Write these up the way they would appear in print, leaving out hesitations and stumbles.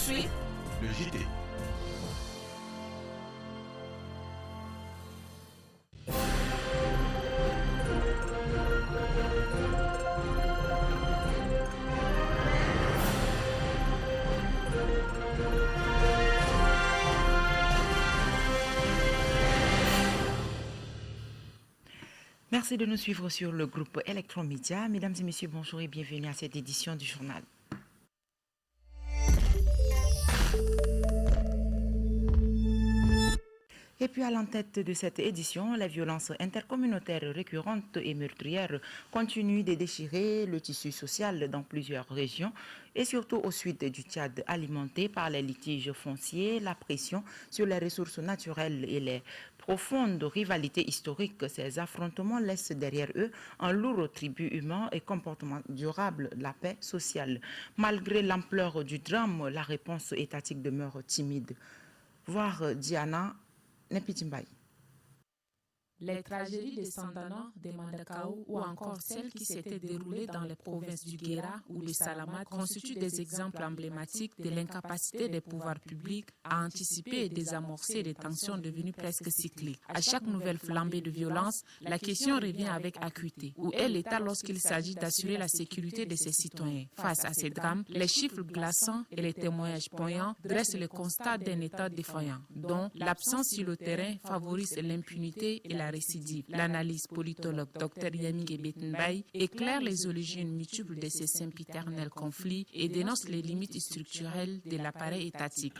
suite, le JT. Merci de nous suivre sur le groupe Electromédia. Mesdames et messieurs, bonjour et bienvenue à cette édition du journal. Et puis à l'entête de cette édition, les violences intercommunautaires récurrentes et meurtrières continuent de déchirer le tissu social dans plusieurs régions et surtout au sud du Tchad, alimenté par les litiges fonciers, la pression sur les ressources naturelles et les profondes rivalités historiques. Ces affrontements laissent derrière eux un lourd tribut humain et comportement durable de la paix sociale. Malgré l'ampleur du drame, la réponse étatique demeure timide. Voir Diana Nepitimbaï. Les tragédies de Sandana, de Mandakao ou encore celles qui s'étaient déroulées dans les provinces du Guéra ou de Salamat constituent des exemples emblématiques de l'incapacité des pouvoirs publics à anticiper et désamorcer des tensions devenues presque cycliques. À chaque nouvelle flambée de violence, la question revient avec acuité. Où est l'État lorsqu'il s'agit d'assurer la sécurité de ses citoyens? Face à ces drames, les chiffres glaçants et les témoignages poignants dressent le constat d'un État défaillant, dont l'absence sur le terrain favorise l'impunité et la récidive. L'analyse politologue Dr Yamige Betenbaï éclaire les origines multiples de ces sempiternels conflits et dénonce les limites structurelles de l'appareil étatique.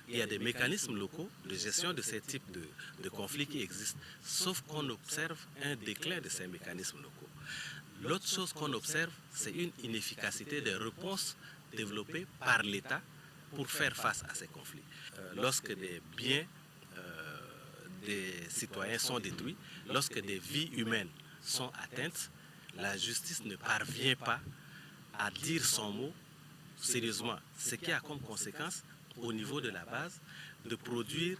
Il y a des mécanismes locaux de gestion de ces types de conflits qui existent, sauf qu'on observe un déclin de ces mécanismes locaux. L'autre chose qu'on observe, c'est une inefficacité des réponses développées par l'État pour faire face à ces conflits. Lorsque des biens des citoyens sont détruits, lorsque des vies humaines sont atteintes, la justice ne parvient pas à dire son mot sérieusement, ce qui a comme conséquence au niveau de la base de produire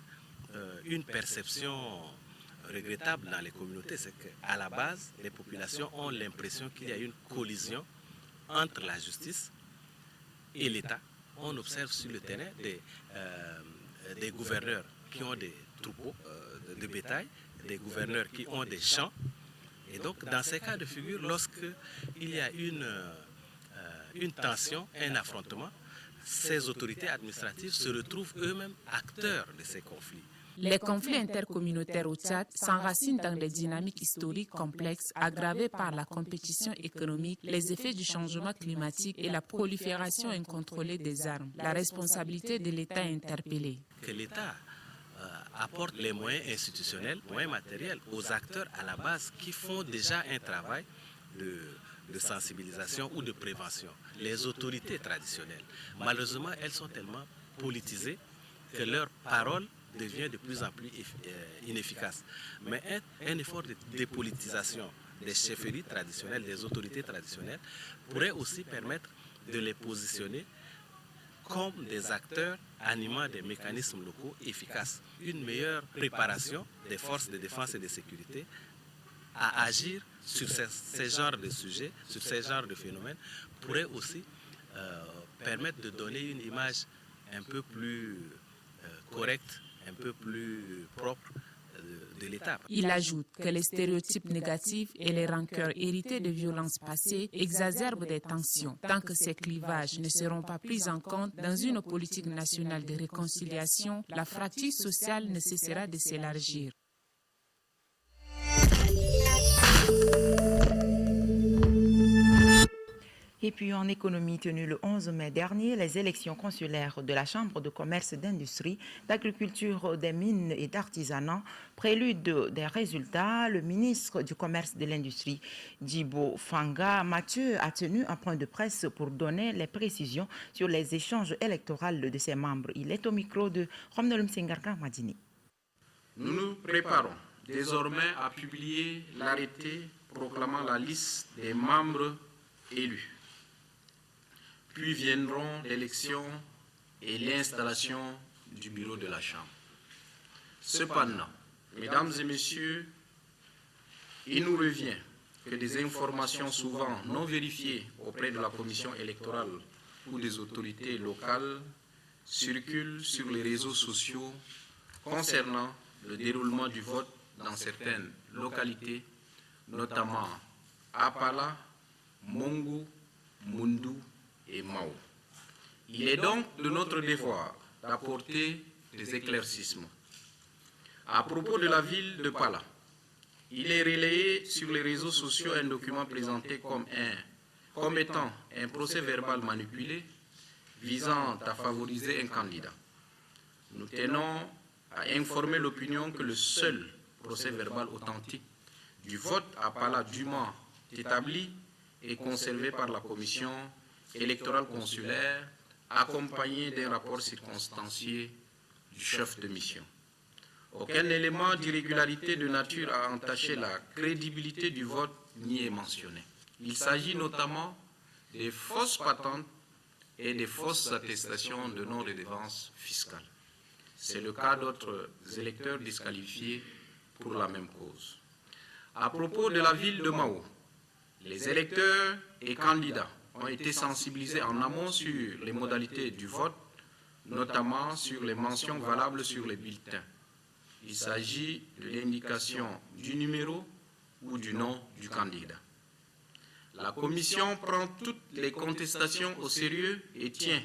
une perception regrettable dans les communautés. C'est qu'à la base, les populations ont l'impression qu'il y a une collision entre la justice et l'État. On observe sur le terrain des gouverneurs qui ont des troupeaux de bétail, des gouverneurs qui ont des champs. Et donc, dans ces cas de figure, lorsqu'il y a une tension, un affrontement, ces autorités administratives se retrouvent eux-mêmes acteurs de ces conflits. Les conflits intercommunautaires au Tchad s'enracinent dans des dynamiques historiques complexes aggravées par la compétition économique, les effets du changement climatique et la prolifération incontrôlée des armes. La responsabilité de l'État est interpellée. Que l'État apporte les moyens institutionnels, moyens matériels aux acteurs à la base qui font déjà un travail de sensibilisation ou de prévention. Les autorités traditionnelles, malheureusement, elles sont tellement politisées que leur parole devient de plus en plus inefficace. Mais un effort de dépolitisation des chefferies traditionnelles, des autorités traditionnelles, pourrait aussi permettre de les positionner comme des acteurs animant des mécanismes locaux efficaces. Une meilleure préparation des forces de défense et de sécurité à agir sur ces genres de sujets, sur ces genres de phénomènes, pourrait aussi permettre de donner une image un peu plus correcte, un peu plus propre de l'État. Il ajoute que les stéréotypes négatifs et les rancœurs héritées de violences passées exacerbent des tensions. Tant que ces clivages ne seront pas pris en compte dans une politique nationale de réconciliation, la fracture sociale ne cessera de s'élargir. Et puis en économie tenue le 11 mai dernier, les élections consulaires de la Chambre de commerce d'industrie, d'agriculture, des mines et d'artisanat, prélude des résultats, le ministre du commerce et de l'industrie, Djibo Fanga Mathieu, a tenu un point de presse pour donner les précisions sur les échanges électoraux de ses membres. Il est au micro de Romnolum Sengarka Madini. Nous nous préparons désormais à publier l'arrêté proclamant la liste des membres élus. Puis viendront l'élection et l'installation du bureau de la Chambre. Cependant, mesdames et messieurs, il nous revient que des informations souvent non vérifiées auprès de la commission électorale ou des autorités locales circulent sur les réseaux sociaux concernant le déroulement du vote dans certaines localités, notamment Apala, Mongo, Mundu et Mao. Il est donc de notre devoir d'apporter des éclaircissements. À propos de la ville de Pala, il est relayé sur les réseaux sociaux un document présenté comme étant un procès-verbal manipulé visant à favoriser un candidat. Nous tenons à informer l'opinion que le seul procès-verbal authentique du vote à Pala dûment établi et conservé par la commission électorale consulaire, accompagné d'un rapport circonstancié du chef de mission. Aucun élément d'irrégularité de nature à entacher la crédibilité du vote n'y est mentionné. Il s'agit notamment des fausses patentes et des fausses attestations de non-redevance fiscale. C'est le cas d'autres électeurs disqualifiés pour la même cause. À propos de la ville de Mao, les électeurs et candidats ont été sensibilisés en amont sur les modalités du vote, notamment sur les mentions valables sur les bulletins. Il s'agit de l'indication du numéro ou du nom du candidat. La Commission prend toutes les contestations au sérieux et tient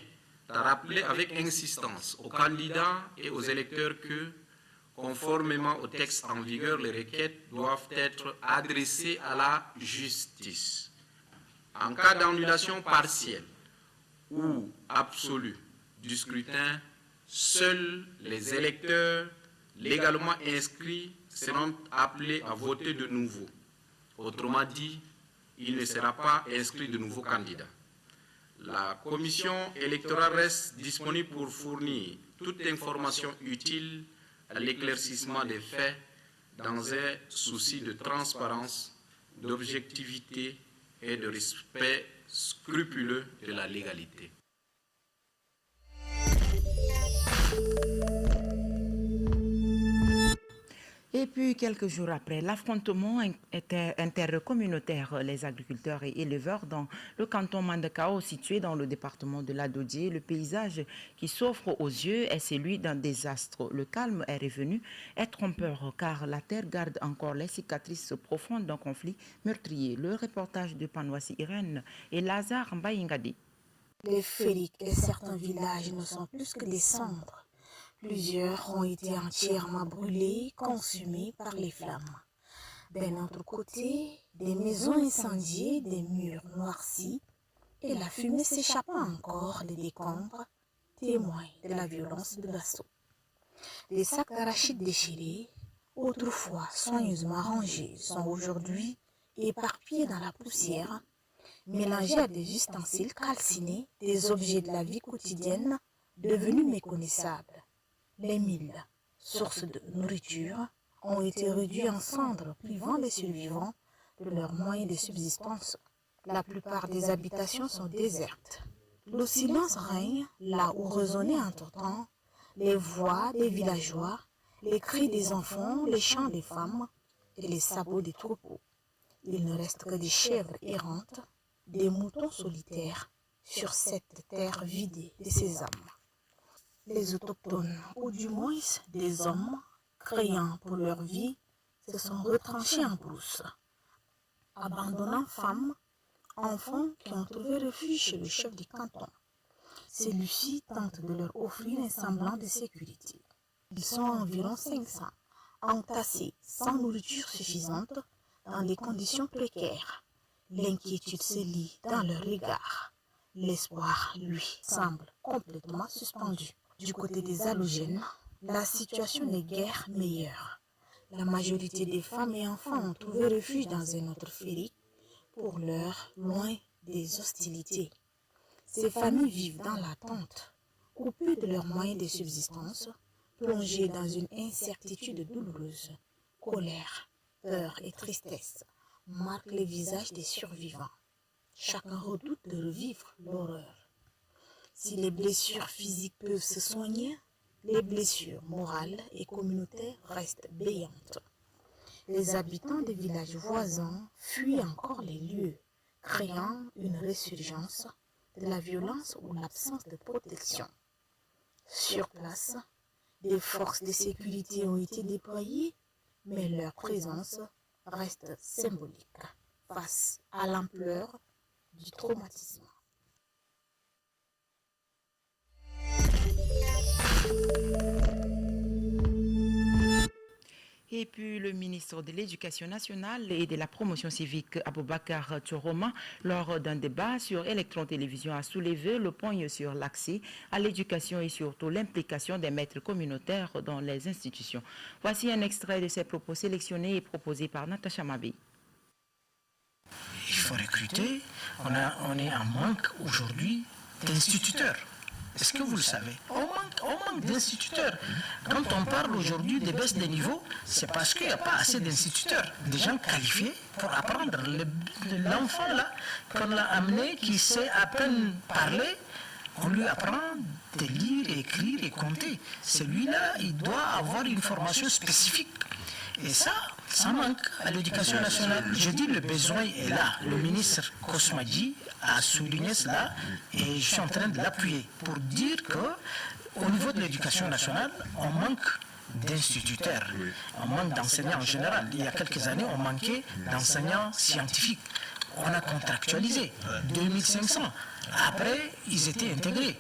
à rappeler avec insistance aux candidats et aux électeurs que, conformément au texte en vigueur, les requêtes doivent être adressées à la justice. En cas d'annulation partielle ou absolue du scrutin, seuls les électeurs légalement inscrits seront appelés à voter de nouveau. Autrement dit, il ne sera pas inscrit de nouveaux candidats. La commission électorale reste disponible pour fournir toute information utile à l'éclaircissement des faits dans un souci de transparence, d'objectivité et de respect scrupuleux de la légalité. Et puis, quelques jours après l'affrontement intercommunautaire, les agriculteurs et éleveurs dans le canton Mandakao, situé dans le département de l'Adodie, le paysage qui s'offre aux yeux est celui d'un désastre. Le calme est revenu, est trompeur, car la terre garde encore les cicatrices profondes d'un conflit meurtrier. Le reportage de Panwasi Irène et Lazare Mbayingadi. Les fériques et certains villages ne sont plus que des cendres. Plusieurs ont été entièrement brûlés, consumés par les flammes. D'un autre côté, des maisons incendiées, des murs noircis et la fumée s'échappant encore des décombres, témoins de la violence de l'assaut. Des sacs d'arachides déchirés, autrefois soigneusement rangés, sont aujourd'hui éparpillés dans la poussière, mélangés à des ustensiles calcinés, des objets de la vie quotidienne devenus méconnaissables. Les milles, sources de nourriture, ont été réduits en cendres, privant les survivants de leurs moyens de subsistance. La plupart des habitations sont désertes. Le silence règne là où résonnaient entre-temps les voix des villageois, les cris des enfants, les chants des femmes et les sabots des troupeaux. Il ne reste que des chèvres errantes, des moutons solitaires sur cette terre vidée de ses âmes. Les autochtones, ou du moins des hommes, craignant pour leur vie, se sont retranchés en brousse, abandonnant femmes, enfants qui ont trouvé refuge chez le chef du canton. Celui-ci tente de leur offrir un semblant de sécurité. Ils sont environ 500, entassés sans nourriture suffisante dans des conditions précaires. L'inquiétude se lit dans leur regard. L'espoir, lui, semble complètement suspendu. Du côté des halogènes, la situation n'est guère meilleure. La majorité des femmes et enfants ont trouvé refuge dans un autre férique, pour l'heure loin des hostilités. Ces familles vivent dans l'attente, coupées de leurs moyens de subsistance, plongées dans une incertitude douloureuse. Colère, peur et tristesse marquent les visages des survivants. Chacun redoute de revivre l'horreur. Si les blessures physiques peuvent se soigner, les blessures morales et communautaires restent béantes. Les habitants des villages voisins fuient encore les lieux, créant une résurgence de la violence ou l'absence de protection. Sur place, des forces de sécurité ont été déployées, mais leur présence reste symbolique face à l'ampleur du traumatisme. Et puis le ministre de l'Éducation nationale et de la promotion civique Aboubakar Tchoroma, lors d'un débat sur Electron Télévision, a soulevé le point sur l'accès à l'éducation et surtout l'implication des maîtres communautaires dans les institutions. Voici un extrait de ses propos sélectionnés et proposés par Natacha Mabi. Il faut recruter, on est en manque aujourd'hui d'instituteurs. Est-ce que vous le savez? On manque d'instituteurs. Quand on parle aujourd'hui des baisses des niveaux, c'est parce qu'il n'y a pas assez d'instituteurs, des gens qualifiés pour apprendre. L'enfant là, qu'on a amené, qui sait à peine parler, on lui apprend de lire, écrire et compter. Celui-là, il doit avoir une formation spécifique. Et ça manque à l'éducation nationale. Je dis le besoin est là. Le ministre Kosmadji a souligné cela et je suis en train de l'appuyer pour dire qu'au niveau de l'éducation nationale, on manque d'instituteurs, on manque d'enseignants en général. Il y a quelques années, on manquait d'enseignants scientifiques. On a contractualisé 2500. Après, ils étaient intégrés.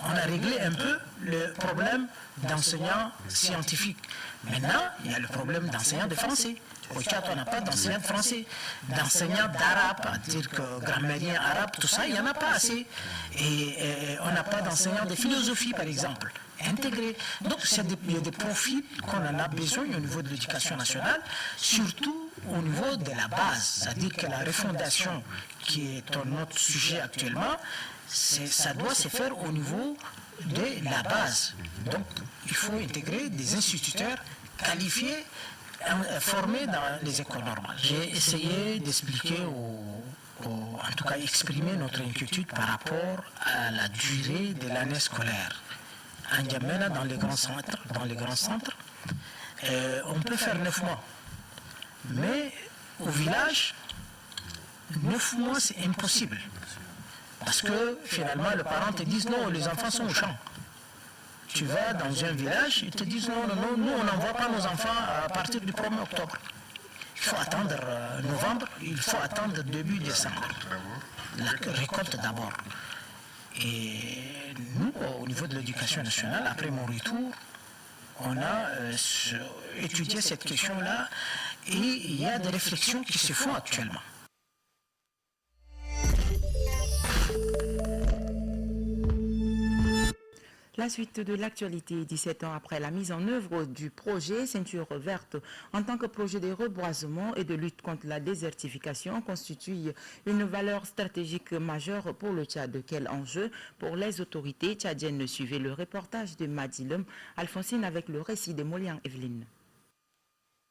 On a réglé un peu le problème d'enseignants scientifiques. Maintenant, il y a le problème d'enseignants de français. Au Tchad, on n'a pas d'enseignants de français. D'enseignants d'arabe, à dire que grammairien arabe, tout ça, il n'y en a pas assez. Et on n'a pas d'enseignants de philosophie, par exemple, intégrés. Donc, il y a des profils qu'on en a besoin au niveau de l'éducation nationale, surtout au niveau de la base. C'est-à-dire que la refondation, qui est notre sujet actuellement, ça doit se faire au niveau de la base. Donc, il faut intégrer des instituteurs qualifiés, formés dans les écoles normales. J'ai essayé d'expliquer, en tout cas exprimer notre inquiétude par rapport à la durée de l'année scolaire. En N'Djamena, dans les grands centres, on peut faire 9 mois. Mais au village, 9 mois, c'est impossible. Parce que finalement, les parents te disent non, les enfants sont au champ. Tu vas dans un village, ils te disent non, nous on n'envoie pas nos enfants à partir du 1er octobre. Il faut attendre novembre, il faut attendre début décembre. La récolte d'abord. Et nous, au niveau de l'éducation nationale, après mon retour, on a étudié cette question-là et il y a des réflexions qui se font actuellement. La suite de l'actualité, 17 ans après la mise en œuvre du projet Ceinture verte en tant que projet de reboisement et de lutte contre la désertification constitue une valeur stratégique majeure pour le Tchad. Quel enjeu pour les autorités tchadiennes? Suivez le reportage de Madilum Alphonsine avec le récit de Molian Evelyne.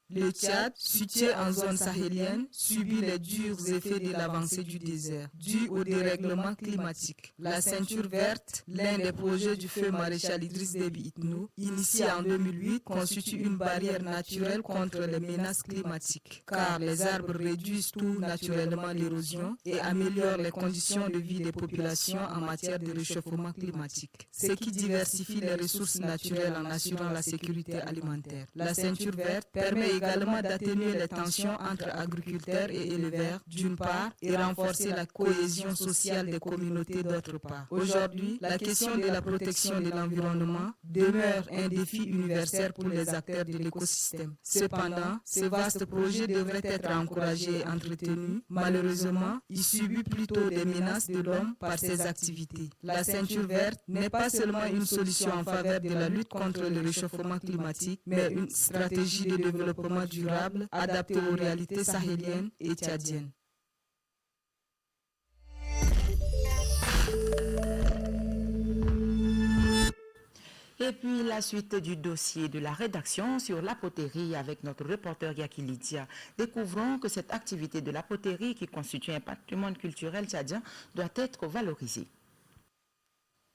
Le Tchad, situé en zone sahélienne, subit les durs effets de l'avancée du désert, dû au dérèglement climatique. La ceinture verte, l'un des projets du feu maréchal Idriss Déby Itno, initié en 2008, constitue une barrière naturelle contre les menaces climatiques, car les arbres réduisent tout naturellement l'érosion et améliorent les conditions de vie des populations en matière de réchauffement climatique, ce qui diversifie les ressources naturelles en assurant la sécurité alimentaire. La ceinture verte permet également d'atténuer les tensions entre agriculteurs et éleveurs d'une part et renforcer la cohésion sociale des communautés d'autre part. Aujourd'hui, la question de la protection de l'environnement demeure un défi universel pour les acteurs de l'écosystème. Cependant, ce vaste projet devrait être encouragé et entretenu. Malheureusement, il subit plutôt des menaces de l'homme par ses activités. La ceinture verte n'est pas seulement une solution en faveur de la lutte contre le réchauffement climatique, mais une stratégie de développement durable adaptée aux réalités sahéliennes et tchadiennes. Et puis la suite du dossier de la rédaction sur la poterie avec notre reporter Yaki Lydia. Découvrons que cette activité de la poterie qui constitue un patrimoine culturel tchadien doit être valorisée.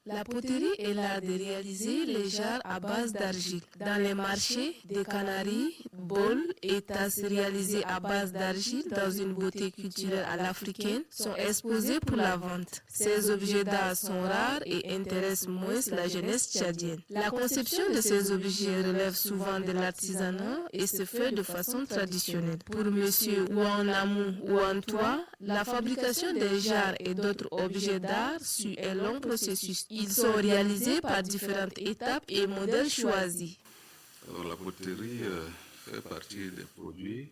La poterie est l'art de réaliser les jarres à base d'argile. Dans les marchés, des canaries, bols et tasses réalisées à base d'argile dans une beauté culturelle à l'africaine sont exposés pour la vente. Ces objets d'art sont rares et intéressent moins la jeunesse tchadienne. La conception de ces objets relève souvent de l'artisanat et se fait de façon traditionnelle. Pour monsieur Ouanamou Ouantoua, la fabrication des jarres et d'autres objets d'art suit un long processus. Ils sont réalisés par différentes étapes et modèles choisis. Alors, la poterie fait partie des produits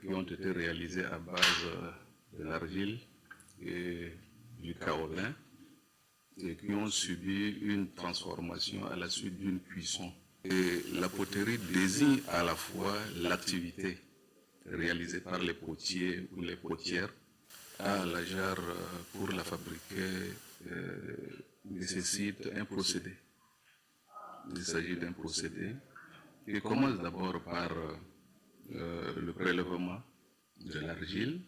qui ont été réalisés à base de l'argile et du kaolin et qui ont subi une transformation à la suite d'une cuisson. Et la poterie désigne à la fois l'activité réalisée par les potiers ou les potières. La jarre, pour la fabriquer, nécessite un procédé. Il s'agit d'un procédé qui commence d'abord par le prélèvement de l'argile.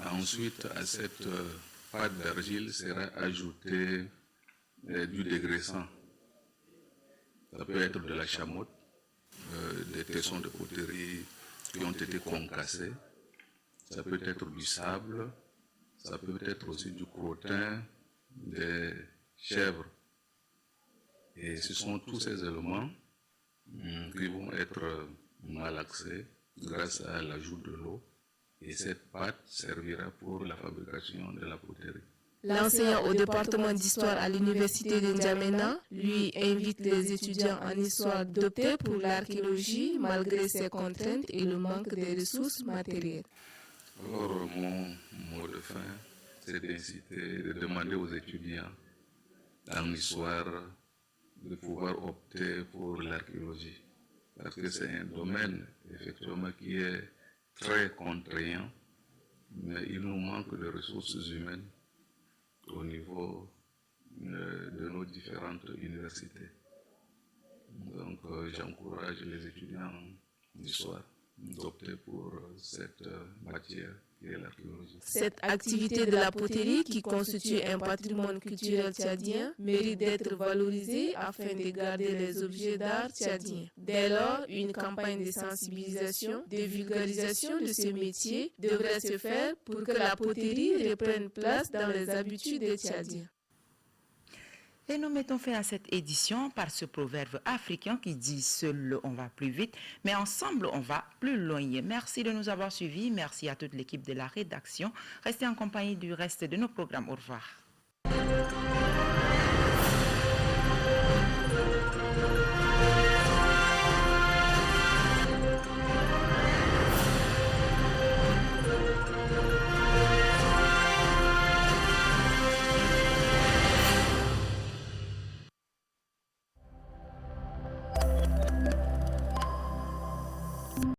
Ensuite, à cette pâte d'argile sera ajouté du dégraissant. Ça peut être de la chamotte, des tessons de poterie qui ont été concassés. Ça peut être du sable, ça peut être aussi du crottin, des chèvres. Et ce sont tous ces éléments qui vont être malaxés grâce à l'ajout de l'eau. Et cette pâte servira pour la fabrication de la poterie. L'enseignant au département d'histoire à l'université de N'Djamena, lui, invite les étudiants en histoire d'opter pour l'archéologie malgré ses contraintes et le manque des ressources matérielles. Alors, mon mot de fin, c'est d'inciter, de demander aux étudiants en histoire de pouvoir opter pour l'archéologie. Parce que c'est un domaine, effectivement, qui est très contraignant, mais il nous manque de ressources humaines au niveau de nos différentes universités. Donc, j'encourage les étudiants d'histoire d'opter pour cette matière qui est l'archéologie. Cette activité de la poterie, qui constitue un patrimoine culturel tchadien, mérite d'être valorisée afin de garder les objets d'art tchadiens. Dès lors, une campagne de sensibilisation, de vulgarisation de ce métier devrait se faire pour que la poterie reprenne place dans les habitudes des Tchadiens. Et nous mettons fin à cette édition par ce proverbe africain qui dit « Seul on va plus vite, mais ensemble on va plus loin ». Merci de nous avoir suivis. Merci à toute l'équipe de la rédaction. Restez en compagnie du reste de nos programmes. Au revoir.